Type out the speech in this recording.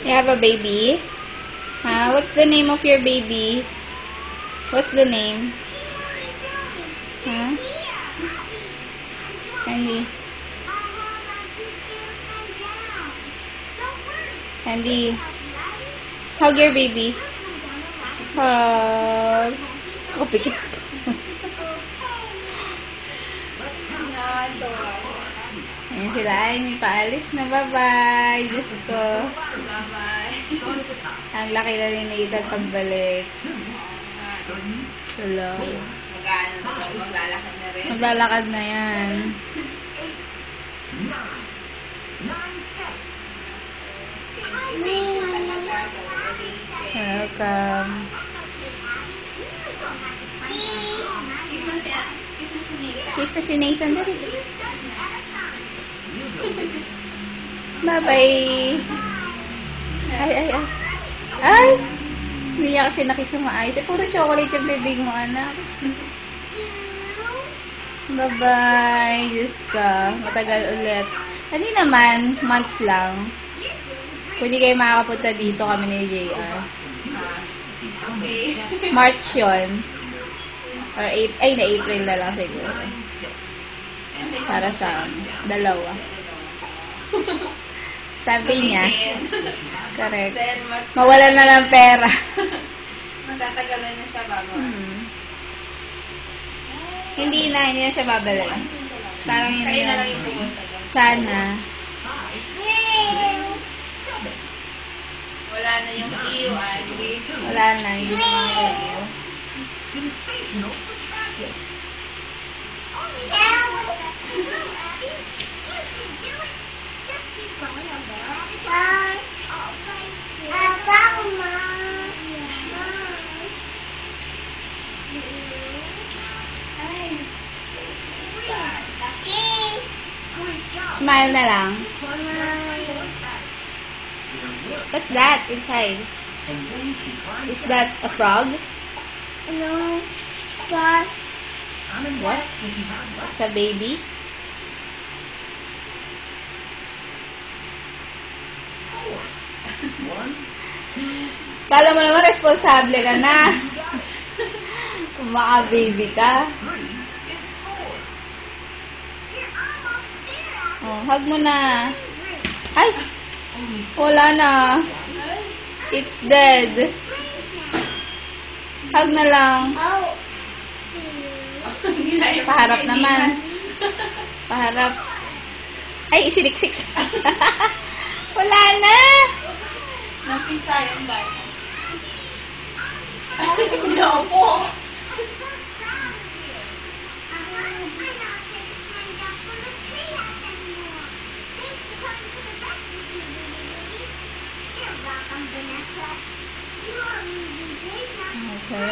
You have a baby? What's the name of your baby? What's the name? Andy. Andy. Hug your baby. Hug. Kapikit. Ayan sila ay may paalis na. Bye-bye. Diyos ko. Bye-bye. Ang laki na ni Nathan pagbalik. Hello. Mag-ano na to? Maglalakad na rin. Maglalakad na yan. Welcome. Kiss na si Nathan dali. Bye-bye. Ay. Ay! Hindi niya kasi nakiss na maayos. Puro chocolate yung bibig mo, anak. Bye-bye. Diyos ka. Matagal ulit. Hindi naman. Months lang. Kung hindi kayo makakapunta dito kami ni JR. Okay. March yun. Or April na lang siguro. Para sa dalawa. Sabi niya. Correct. Mawala na lang pera. Matatagalan na siya bago. Hindi na siya babalik. Parang yun Kayo na lang yung pumunta doon. Sana. Wala na yung iyo, Andy. Wala na. Hindi na makakaliw. Smile na lang. What's that inside? Is that a frog? No. Plus. What? It's a baby? Kala mo naman responsable ka na. Kung maka-baby ka. Oh, hug mo na. Ay! Wala na. It's dead. Hug na lang. Oh. Paharap naman. Paharap. Ay, isiniksik. Wala na. Napisa yung bata. Hindi po. Okay,